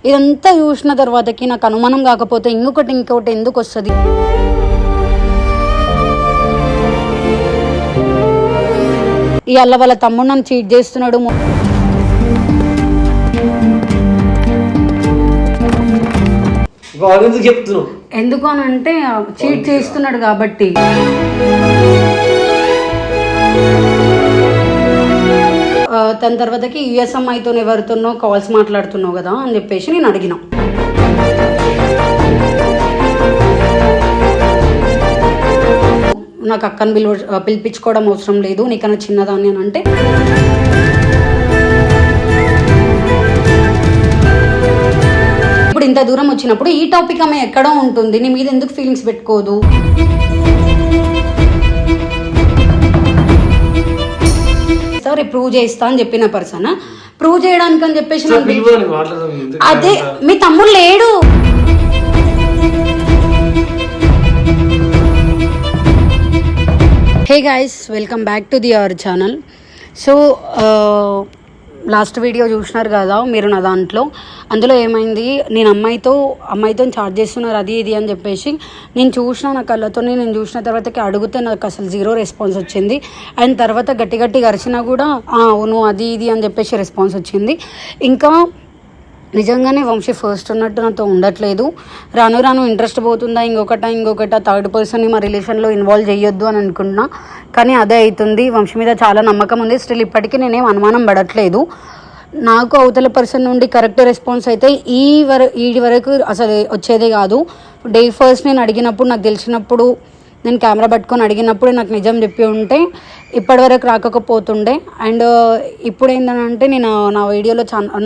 ఇదంతా చూసిన తర్వాతకి నాకు అనుమానం కాకపోతే ఇంకొకటి ఎందుకు వస్తుంది? ఇవాళ వాళ్ళ తమ్ముడు నన్ను చీట్ చేస్తున్నాడు. ఎందుకు అని అంటే చీట్ చేస్తున్నాడు కాబట్టి. దాని తర్వాతకి యుఎస్ అమ్మాయితో ఎవరితోనో కాల్స్ మాట్లాడుతున్నావు కదా అని చెప్పేసి నేను అడిగిన. నాకు అక్కని పిలిపించుకోవడం అవసరం లేదు, నీకన్నా చిన్నదాన్ని అని అంటే ఇప్పుడు ఇంత దూరం వచ్చినప్పుడు ఈ టాపిక్ ఆమె ఎక్కడో ఉంటుంది, నీ మీద ఎందుకు ఫీలింగ్స్ పెట్టుకోదు? సరే ప్రూవ్ చేస్తా అని చెప్పిన పర్సన్ ప్రూవ్ చేయడానికి అని చెప్పేసి అదే మీ తమ్ముడు లేడు. Hey guys, welcome back to our channel. So last video చూసినారు కదా మీరు నా దాంట్లో. అందులో ఏమైంది, నేను అమ్మాయితో చాట్ చేస్తున్నారు అది ఇది అని చెప్పేసి నేను చూసిన నా కళ్ళతో. నేను చూసిన తర్వాతకి అడిగితే నాకు అసలు 0 రెస్పాన్స్ వచ్చింది. అండ్ తర్వాత గట్టి అరిచినా కూడా అవును అది ఇది అని చెప్పేసి రెస్పాన్స్ వచ్చింది. ఇంకా నిజంగానే వంశీ ఫస్ట్ ఉన్నట్టు నాతో ఉండట్లేదు. రాను ఇంట్రెస్ట్ పోతుందా, ఇంకొకట థర్డ్ పర్సన్ని మా రిలేషన్లో ఇన్వాల్వ్ చేయొద్దు అని అనుకుంటున్నా. కానీ అదే అవుతుంది. వంశీ మీద చాలా నమ్మకం ఉంది. స్టిల్ ఇప్పటికీ నేనేం అనుమానం పడట్లేదు. నాకు అవతల పర్సన్ నుండి కరెక్ట్ రెస్పాన్స్ అయితే ఈ వరకు అసలు వచ్చేదే కాదు. డే ఫస్ట్ నేను అడిగినప్పుడు, నాకు తెలిసినప్పుడు, నేను కెమెరా పట్టుకొని అడిగినప్పుడు నాకు నిజం చెప్పి ఉంటే ఇప్పటివరకు రాకపోతుండే. అండ్ ఇప్పుడు ఏంటంటే నేను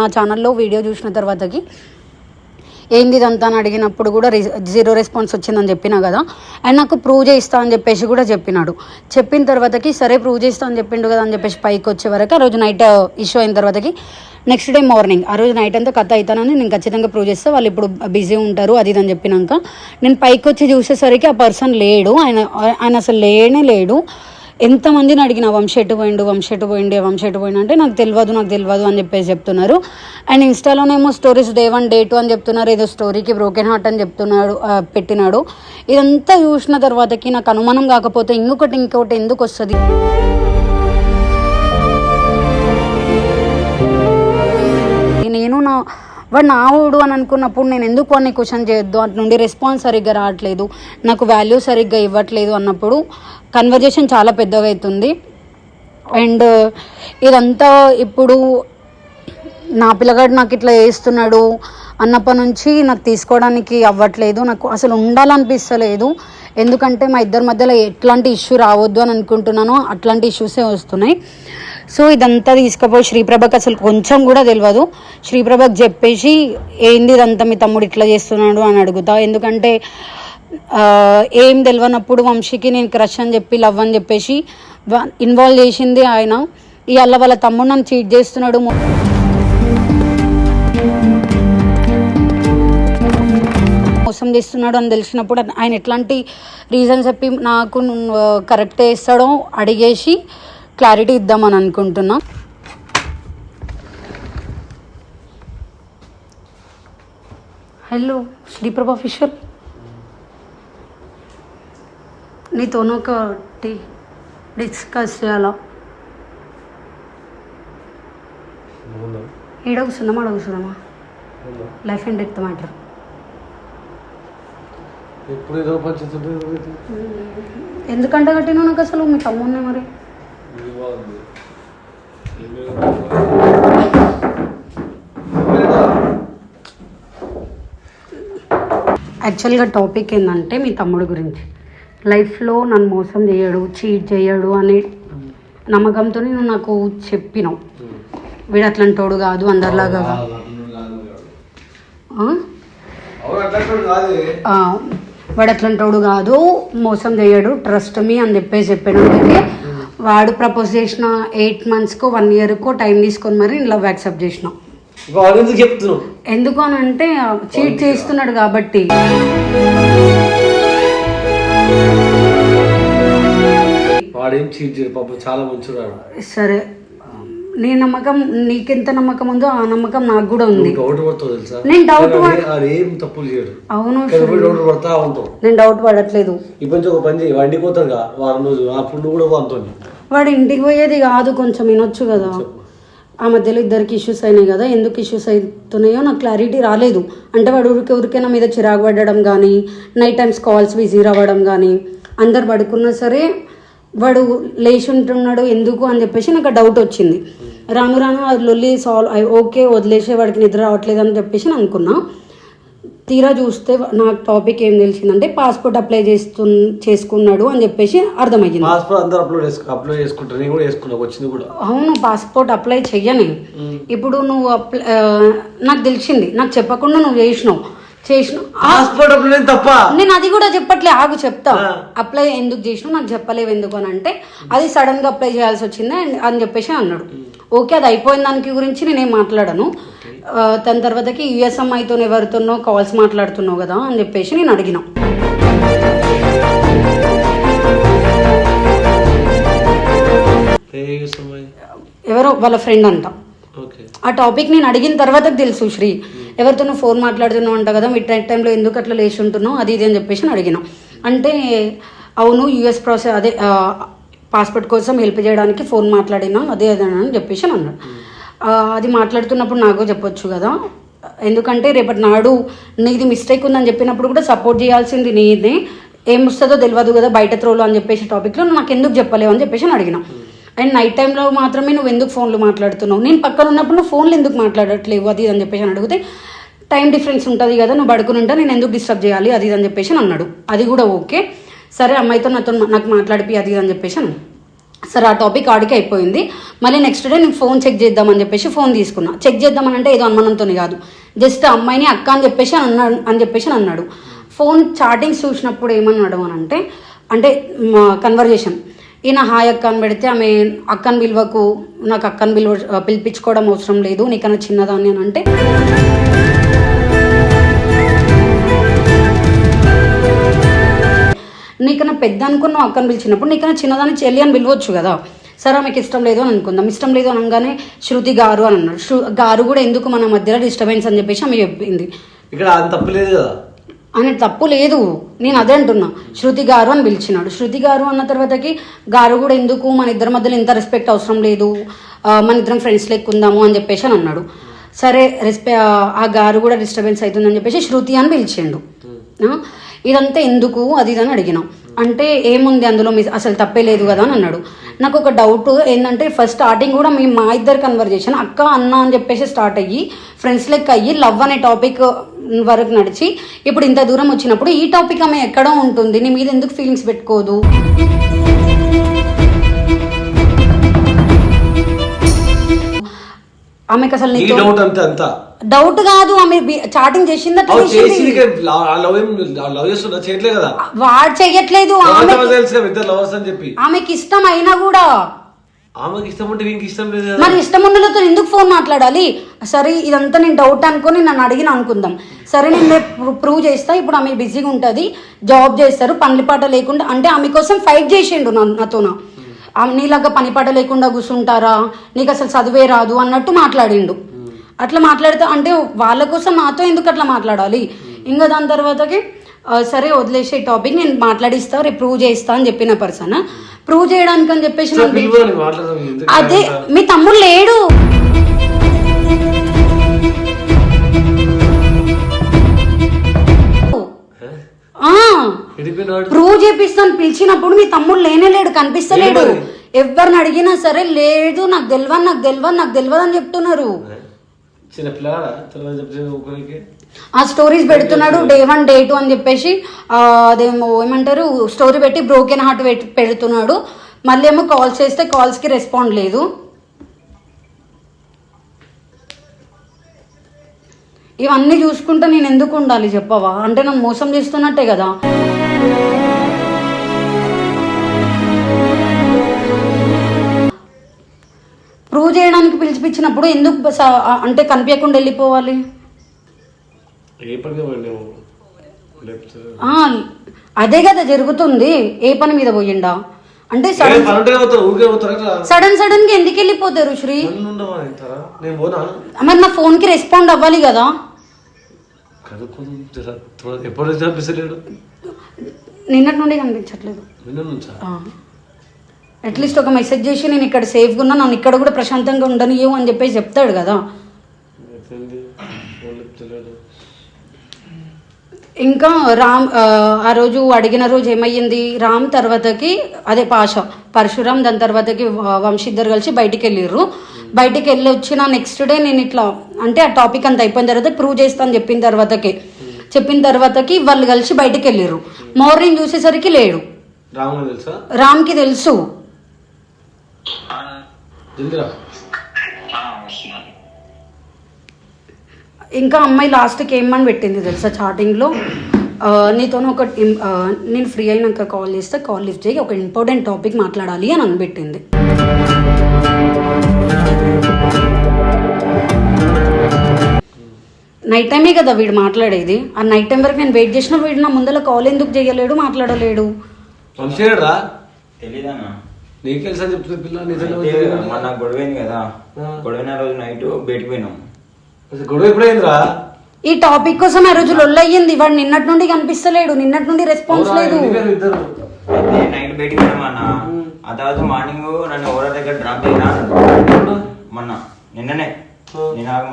నా ఛానల్లో వీడియో చూసిన తర్వాతకి ఏంది ఇదంతా అని అడిగినప్పుడు కూడా 0 రెస్పాన్స్ వచ్చిందని చెప్పినా కదా. అండ్ నాకు ప్రూవ్ చేస్తా అని చెప్పేసి కూడా చెప్పిన తర్వాతకి సరే ప్రూవ్ చేస్తా అని చెప్పిండు కదా అని చెప్పేసి పైకి వచ్చే వరకు ఆ రోజు నైట్ ఇష్యూ అయిన తర్వాతకి నెక్స్ట్ డే మార్నింగ్ ఆ రోజు నైట్ అంతా కథ అవుతానని నేను ఖచ్చితంగా ప్రూవ్ చేస్తే వాళ్ళు ఇప్పుడు బిజీ ఉంటారు అది ఇది అని చెప్పినాక నేను పైకి వచ్చి చూసేసరికి ఆ పర్సన్ లేడు. ఆయన అసలు లేడు. ఎంతమందిని అడిగిన వంశీ ఎటు పోయిండు అంటే నాకు తెలియదు అని చెప్పేసి చెప్తున్నారు. అండ్ ఇన్స్టాలోనేమో స్టోరీస్ Day 1 Day 2 అని చెప్తున్నారు. ఏదో స్టోరీకి బ్రోకెన్ హార్ట్ అని పెట్టినాడు. ఇదంతా చూసిన తర్వాతకి నాకు అనుమానం కాకపోతే ఇంకొకటి ఎందుకు వస్తుంది? నేను వాడు నా ఊడు అని అనుకున్నప్పుడు నేను ఎందుకు వాడిని క్వశ్చన్ చేయొద్దు? అటు నుండి రెస్పాన్స్ సరిగ్గా రావట్లేదు, నాకు వాల్యూ సరిగ్గా ఇవ్వట్లేదు అన్నప్పుడు కన్వర్జేషన్ చాలా పెద్దగా అవుతుంది. అండ్ ఇదంతా ఇప్పుడు నా పిల్లగాడు నాకు ఇట్లా చేస్తున్నాడు అన్నప్పటి నుంచి నాకు తీసుకోవడానికి అవ్వట్లేదు. నాకు అసలు ఉండాలనిపిస్తలేదు. ఎందుకంటే మా ఇద్దరి మధ్యలో ఎట్లాంటి ఇష్యూ రావద్దు అని అనుకుంటున్నానో అట్లాంటి ఇష్యూసే వస్తున్నాయి. సో ఇదంతా తీసుకుపోయి శ్రీప్రభకి అసలు కొంచెం కూడా తెలియదు. శ్రీప్రభకి చెప్పేసి ఏంది ఇదంతా మీ తమ్ముడు ఇట్లా చేస్తున్నాడు అని అడుగుతా. ఎందుకంటే ఏం తెలియనప్పుడు వంశీకి నేను క్రష్ అని చెప్పి లవ్ అని చెప్పేసి ఇన్వాల్వ్ చేసింది ఆయన. ఇవాళ వాళ్ళ తమ్ముడు నన్ను చీట్ చేస్తున్నాడు, మోసం చేస్తున్నాడు అని తెలిసినప్పుడు ఆయన ఎట్లాంటి రీజన్ చెప్పి నాకు కరెక్ట్ చేస్తాడో అడిగేసి క్లారిటీ ఇద్దామని అనుకుంటున్నా. హలో శ్రీప్రభ ఆఫీషియల్, నీతోనొకటి డిస్కస్ చేయాలా? అడుగుతున్నామా లైఫ్ అండ్ డెత్ మ్యాటర్. ఎందుకంటే కట్టినా నాకు అసలు మీ తమ్ముడినే మరి యాక్చువల్గా టాపిక్ ఏంటంటే మీ తమ్ముడు గురించి. లైఫ్లో నన్ను మోసం చేయడు, చీట్ చేయడు అనే నమ్మకంతో నువ్వు నాకు చెప్పినావు. వీడు అట్లాంటోడు కాదు, అందరిలాగా వాడు అట్లాంటోడు కాదు, మోసం చేయడు, ట్రస్ట్ మీ అని చెప్పాను. అందుకే వాడు ప్రపోజ్ చేసిన 8 monthsకో 1 yearకో టైం తీసుకొని మరి నేను లవ్ యాక్సెప్ట్ చేసిన. ఎందుకు అని అంటే చీట్ చేస్తున్నాడు కాబట్టి. వాడేం చీట్ చేయడు పాపం, చాలా మంచివాడు. సరే నీ నమ్మకం నీకెంత నమ్మకం ఉందో ఆ నమ్మకం నాకు కూడా ఉంది. నేను డౌట్ అవును నేను డౌట్ పడట్లేదు. వండి పోతాగా వారం రోజు అప్పుడు కూడా పోతుంది. వాడు ఇంటికి పోయేది కాదు, కొంచెం వినొచ్చు కదా. ఆ మధ్యలో ఇద్దరికి ఇష్యూస్ అయినాయి కదా, ఎందుకు ఇష్యూస్ అవుతున్నాయో నాకు క్లారిటీ రాలేదు. అంటే వాడు ఊరికే నా మీద చిరాకు పడడం కానీ, నైట్ టైమ్స్ కాల్స్ బిజీ రావడం కానీ, అందరు పడుకున్నా సరే వాడు లేచి ఉంటున్నాడు ఎందుకు అని చెప్పేసి నాకు డౌట్ వచ్చింది. రాను రాను అది లొల్లి సాల్వ్ ఓకే వదిలేసే వాడికి నిద్ర రావట్లేదు అని చెప్పేసి నేను అనుకున్నా. తీరా చూస్తే నాకు టాపిక్ ఏం తెలిసిందంటే పాస్పోర్ట్ అప్లై చేసుకున్నాడు అని చెప్పేసి అర్థమయ్యింది. అవును, పాస్పోర్ట్ అప్లై చెయ్యని. ఇప్పుడు నువ్వు నాకు తెలిసింది, నాకు చెప్పకుండా నువ్వు చేసినావు. నేను అది కూడా చెప్పట్లే, ఆగు చెప్తా. అప్లై ఎందుకు చేసినావు నాకు చెప్పలేవు ఎందుకు అని అంటే, అది సడన్ గా అప్లై చేయాల్సి వచ్చింది అని చెప్పేసి అన్నాడు. ఓకే, అది అయిపోయిన దానికి గురించి నేనేం మాట్లాడను. దాని తర్వాతకి యుఎస్ అమ్మాయితో ఎవరితోనో కాల్స్ మాట్లాడుతున్నావు కదా అని చెప్పేసి నేను అడిగిన. ఎవరో వాళ్ళ ఫ్రెండ్ అంట. ఆ టాపిక్ నేను అడిగిన తర్వాత తెలుసు, శ్రీ ఎవరితో ఫోన్ మాట్లాడుతున్నావు అంట కదా, మిడ్ నైట్ టైంలో ఎందుకు అట్లా లేచి ఉంటున్నావు అది ఇది అని చెప్పేసి అడిగిన. అంటే అవును యుఎస్ ప్రాసెస్ అదే పాస్పోర్ట్ కోసం హెల్ప్ చేయడానికి ఫోన్ మాట్లాడినా అదే అదే అని చెప్పేసి అన్నాడు. అది మాట్లాడుతున్నప్పుడు నాకు చెప్పొచ్చు కదా, ఎందుకంటే రేపటి నాడు నీది మిస్టేక్ ఉందని చెప్పినప్పుడు కూడా సపోర్ట్ చేయాల్సింది నీదే, ఏం వస్తుందో తెలియదు కదా బయట త్రోలు అని చెప్పేసి టాపిక్లో నాకు ఎందుకు చెప్పలేవు అని చెప్పేసి అడిగిన. అండ్ నైట్ టైంలో మాత్రమే నువ్వు ఎందుకు ఫోన్లు మాట్లాడుతున్నావు, నేను పక్కన ఉన్నప్పుడు నువ్వు ఫోన్లు ఎందుకు మాట్లాడట్లేవు అది అని చెప్పేసి అడిగితే, టైం డిఫరెన్స్ ఉంటుంది కదా, నువ్వు పడుకుని ఉంటా నేను ఎందుకు డిస్టర్బ్ చేయాలి అది అని చెప్పేసి అన్నాడు. అది కూడా ఓకే, సరే అమ్మాయితో నాకు మాట్లాడిపి అది అని చెప్పేసి అన్నాను. సరే ఆ టాపిక్ ఆడికి అయిపోయింది. మళ్ళీ నెక్స్ట్ డే నేను ఫోన్ చెక్ చేద్దామని చెప్పేసి ఫోన్ తీసుకున్నా. చెక్ చేద్దామని అంటే ఏదో అనుమానంతో కాదు, జస్ట్ అమ్మాయిని అక్క అని చెప్పేసి అన్నాడు. ఫోన్ చాటింగ్స్ చూసినప్పుడు ఏమన్నాడు అని అంటే కన్వర్జేషన్, ఈయన హాయ్ అక్క అని పెడితే ఆమె అక్కని పిలువకు, నాకు అక్కని పిలిపించుకోవడం అవసరం లేదు, నీకన్నా చిన్నదాన్ని అని అంటే నీకన్నా పెద్ద అనుకున్నావు అక్కని పిలిచినప్పుడు, నీకన్నా చిన్నదాన్ని చెల్లి అని పిలవచ్చు కదా. సరే ఆమెకి ఇష్టం లేదు అని అనుకుందాం, ఇష్టం లేదు అనగానే శృతి గారు అని అన్నాడు. గారు కూడా ఎందుకు మన మధ్యలో డిస్టర్బెన్స్ అని చెప్పేసి ఆమె చెప్పింది. ఇక్కడ తప్పులేదు కదా అని, తప్పు లేదు, నేను అదే అంటున్నా. శృతి గారు అని పిలిచినాడు. శృతి గారు అన్న తర్వాతకి గారు కూడా ఎందుకు, మన ఇద్దరి మధ్యలో ఇంత రెస్పెక్ట్ అవసరం లేదు, మన ఇద్దరం ఫ్రెండ్స్ లెక్కుందాము అని చెప్పేసి అని అన్నాడు. సరే ఆ గారు కూడా డిస్టర్బెన్స్ అవుతుందని చెప్పేసి శృతి అని పిలిచిండు. ఇదంతా ఎందుకు అది అని అడిగినాం. అంటే ఏముంది అందులో అసలు తప్పే లేదు కదా అని అన్నాడు. నాకు ఒక డౌట్ ఏంటంటే, ఫస్ట్ స్టార్టింగ్ కూడా మా ఇద్దరు కన్వర్జేషన్ అక్క అన్న అని చెప్పేసి స్టార్ట్ అయ్యి ఫ్రెండ్స్ లెక్క అయ్యి లవ్ అనే టాపిక్ వరకు నడిచి ఇప్పుడు ఇంత దూరం వచ్చినప్పుడు ఈ టాపిక్ ఆమె ఎక్కడో ఉంటుంది, నీ మీద ఎందుకు ఫీలింగ్స్ పెట్టుకోదు? ఆమెకు అసలు డౌట్ కాదు, ఆమె చాటింగ్ చేసింది వాడు చెయ్యట్లేదు, ఆమెకి ఇష్టం అయినా కూడా మరి ఇష్టం ఉన్నతో ఎందుకు ఫోన్ మాట్లాడాలి? సరే ఇదంతా నేను డౌట్ అనుకుని నన్ను అడిగిన అనుకుందాం. సరే నేను ప్రూవ్ చేస్తా, ఇప్పుడు ఆమె బిజీగా ఉంటుంది, జాబ్ చేస్తారు, పనిపాట లేకుండా, అంటే ఆమె కోసం ఫైట్ చేసిండు నాతోన. నీలాగా పనిపాట లేకుండా కూర్చుంటారా, నీకు అసలు చదివే రాదు అన్నట్టు మాట్లాడిండు. అట్లా మాట్లాడితే అంటే వాళ్ళ కోసం నాతో ఎందుకు అట్లా మాట్లాడాలి? ఇంకా దాని తర్వాతకి సరే వదిలేసే టాపిక్ నేను మాట్లాడిస్తా, రేపు ప్రూవ్ చేస్తా అని చెప్పిన పర్సన్ ప్రూవ్ చేయడానికి అని చెప్పేసి అదే మీ తమ్ముడు లేడు, ప్రూవ్ చేపిస్తాను పిలిచినప్పుడు మీ తమ్ముడు లేనేలేడు, కనిపిస్తలేడు. ఎవరిని అడిగినా సరే లేదు నాకు తెలియదు అని చెప్తున్నారు. ఆ స్టోరీస్ పెడుతున్నాడు, డే 1 డే 2 అని చెప్పేసి అదేమో ఏమంటారు స్టోరీ పెట్టి బ్రోకెన్ హార్ట్ పెడుతున్నాడు. మళ్ళీ ఏమో కాల్స్ చేస్తే కాల్స్ కి రెస్పాండ్ లేదు. ఇవన్నీ చూసుకుంటే నేను ఎందుకు ఉండాలి చెప్పవా? అంటే నన్ను మోసం చేస్తున్నట్టే కదా. ప్రూవ్ చేయడానికి పిలిచిపించినప్పుడు ఎందుకు అంటే కనిపించకుండా వెళ్ళిపోవాలి? అదే కదా జరుగుతుంది. ఏ పని మీద పోయిండా? అంటే సడన్ గా ఎందుకు వెళ్ళిపోతారు శ్రీ? మరి నా ఫోన్ కి రెస్పాండ్ అవ్వాలి కదా. నిన్నటి నుండి కనిపించట్లేదు. అట్లీస్ట్ ఒక మెసేజ్ చేసి నేను ఇక్కడ సేఫ్గా ఉన్నా, నన్ను ఇక్కడ కూడా ప్రశాంతంగా ఉండనియో అని చెప్పేసి చెప్తాడు కదా. ఇంకా రామ్ ఆ రోజు అడిగిన రోజు ఏమయ్యింది, రామ్ తర్వాతకి అదే పరశురామ్ దాని తర్వాతకి వంశీ ఇద్దరు కలిసి బయటికి వెళ్ళిర్రు. బయటికి వెళ్ళి వచ్చిన నెక్స్ట్ డే నేను ఇట్లా అంటే ఆ టాపిక్ అంతా అయిపోయిన తర్వాత ప్రూవ్ చేస్తాను చెప్పిన తర్వాతకి వాళ్ళు కలిసి బయటికి వెళ్ళిర్రు. మార్నింగ్ చూసేసరికి లేడు. రామ్కి తెలుసు. ఇంకా అమ్మాయి లాస్ట్కి ఏమని పెట్టింది తెలుసా చాటింగ్లో, నీతో నేను ఫ్రీ అయినాక కాల్ చేస్తే కాల్ లిఫ్ట్ చేయి, ఒక ఇంపార్టెంట్ టాపిక్ మాట్లాడాలి అని అనిపెట్టింది. నైట్ టైమే కదా వీడు మాట్లాడేది. ఆ నైట్ టైం వరకు నేను వెయిట్ చేసిన వీడు నా ముందర కాల్ ఎందుకు చేయలేడు, మాట్లాడలేడు. మొన్న గొడవైంది కదా, గొడవైన రోజు నైట్ బయటకు పోయినాం. ఈ టాపిక్ కోసం ఆ రోజు లొల్లయ్యింది. వాడు నిన్నటి నుండి కనిపిస్తలేడు, నిన్నటి నుండి రెస్పాన్స్ లేదు. నైట్ బయటకు పోయినాం అన్న. ఆ తర్వాత మార్నింగ్ నన్ను ఓరా దగ్గర డ్రాప్ అయినా నిన్ననే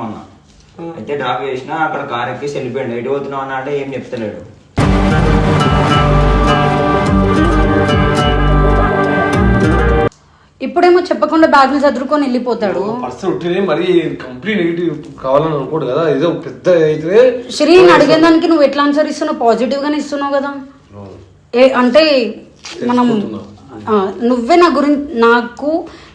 మొన్న అయితే డ్రాప్ చేసిన. అక్కడ కార్ ఎక్కేసి వెళ్ళిపోయాడు. ఎటు పోతున్నావు అన్న అంటే ఏం చెప్తలేడు. ఇప్పుడేమో చెప్పకుండా బ్యాగ్ ని చదువుకొని వెళ్ళిపోతాడు. మరి కంప్లీట్ నెగిటివ్ కావాలని అనుకోడు కదా, ఏదో పెద్ద అయితే. శ్రీ అడిగే దానికి నువ్వు ఎట్లా ఆన్సర్ ఇస్తున్నావు? పాజిటివ్ గానే ఇస్తున్నావు కదా. అంటే మనం నువ్వే నా గురించి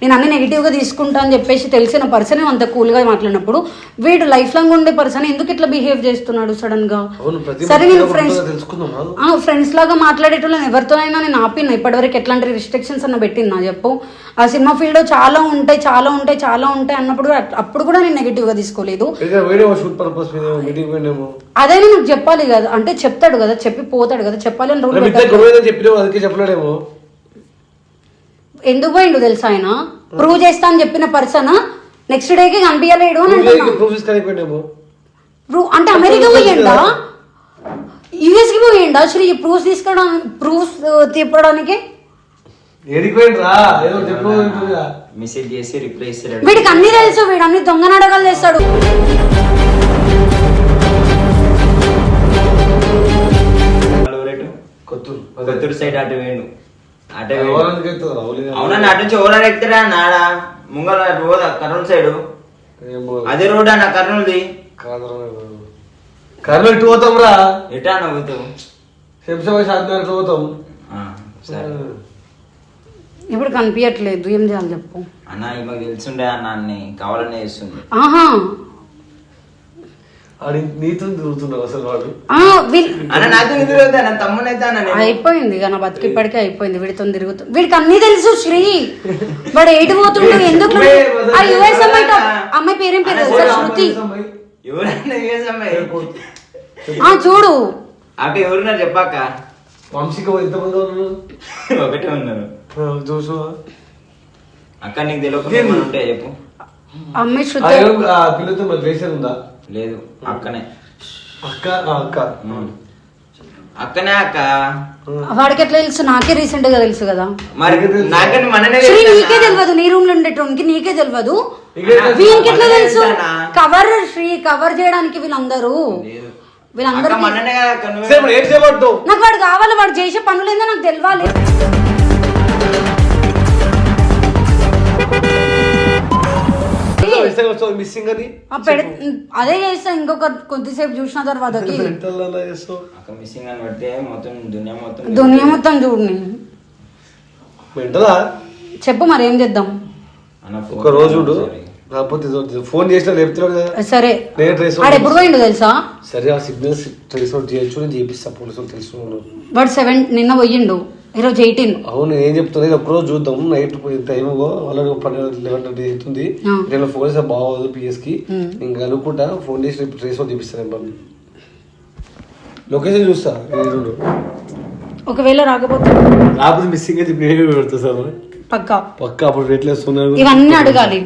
నేను అన్ని నెగిటివ్గా తీసుకుంటా అని చెప్పేసి తెలిసిన పర్సన్ అంత కూల్గా మాట్లాడినప్పుడు వీడు లైఫ్ లాంగ్ ఉండే పర్సన్ ఎందుకు ఇట్లా బిహేవ్ చేస్తున్నాడు సడన్ గా? సరే నేను ఫ్రెండ్స్ లాగా మాట్లాడేటోళ్ళని ఎవరితోనైనా నేను ఆపిన ఇప్పటివరకు ఎట్లాంటి రిస్ట్రిక్షన్స్ అన్న పెట్టినా చెప్పు. ఆ సినిమా ఫీల్డ్ చాలా ఉంటాయి అన్నప్పుడు అప్పుడు కూడా నేను నెగిటివ్ గా తీసుకోలేదు. అదే నేను చెప్పాలి కదా, అంటే చెప్తాడు కదా, చెప్పి పోతాడు కదా, చెప్పాలి అని రూల్ చెప్పలేడేమో. ఎందుకు పోయిండు తెలుసా? ఆయన ప్రూవ్ చేస్తా అని చెప్పిన పర్సన్ నెక్స్ట్ డేకి కనిపించలేడు అని అంటే అమెరికా పోయిండా, యుఎస్ కి పోయిండా శ్రీ ప్రూఫ్ తిప్పడానికి? మెసేజ్ చేసి రిప్లై ఇస్తాడు. వీడికి అన్ని తెలుసు, వీడు అన్ని దొంగ నాటకాలు చేస్తాడు. కొత్తూరు సైడ్ అటు వేణు అవునా, అటు నుంచి ఓలా ఎక్కుతాడా నాడా ముంగల రోడ్ కర్నూలు సైడ్ అదే రోడ్ అన్న కర్నూలుది. కర్నూలు ఇటు పోతాం రా, ఎటా నవ్వుతావు పోతాం. ఇప్పుడు కనిపించట్లేదు, ఏం చేయాలి చెప్పు అన్న. ఈమెకు తెలుసుండే అన్న అన్ని కావాలనే చేస్తుంది. అయిపోయింది నా బతుకు ఇప్పటికే అయిపోయింది. వీడితో తిరుగుతుంది, వీడికి అన్ని తెలుసు శ్రీ. వాడు ఎయిట్ పోతుండే ఎందుకు? ఆ యుఎస్ అమ్మాయి పేరేం పేరు తెలుసా? శృతి. చూడు అక్కడ ఎవరున్నారు చెప్పాక ఒకటే ఉన్నారు. అక్క నీకు తెలియకుండా ఉంటాయి చెప్పు. అమ్మాయి శృతి లేదు అక్కనే అక్కనే అక్క. వాడికి ఎట్లా తెలుసు? నాకే రీసెంట్ గా తెలుసు కదా. మరి నాకంటే మననే నీకే తెలియదు, నీ రూమ్ లో ఉండేటోనికి నీకే తెలియదు. వీనికి ఎట్లా తెలుసు? కవర్ శ్రీ కవర్ చేయడానికి వీళ్ళందరూ నాకు వాడు కావాలి, వాడు చేసే పనులు ఏందో నాకు తెలియాలి. అదే చేస్తా ఇంకొక కొద్దిసేపు చూసిన తర్వాత దునియా మొత్తం చూడు. చెప్పు మరి ఏం చేద్దాం? ఒక రోజు ఫోన్ చేసిన లేపుతున్నాడు కదా. సరే ఎప్పుడు పోయిండు తెలుసా? సరే ఆ సిగ్నల్స్ ట్రేస్ అవుట్ చేయొచ్చు, నేను చేపిస్తా. పోలీసులు తెలుసుకున్నాను. వాడు 7 నిన్న పోయిండు, ఈరోజు 18. అవును ఏం చెప్తుంది, ఒక రోజు చూద్దాం. నైట్ టైం వాళ్ళకి 11 అవుతుంది. నేను ఫోన్ చేస్తే బాగోదు పిఎస్ కి, ఇంకా అనుకుంటా ఫోన్ చేసి ట్రేస్ అవుట్ చేపిస్తాను. లొకేషన్ చూస్తా. ఒకవేళ రాకపోతే మిస్సింగ్ అయితే పెడతా సార్ పక్కా పక్క అప్పుడు ఎట్లా ఇవన్నీ అడగాలి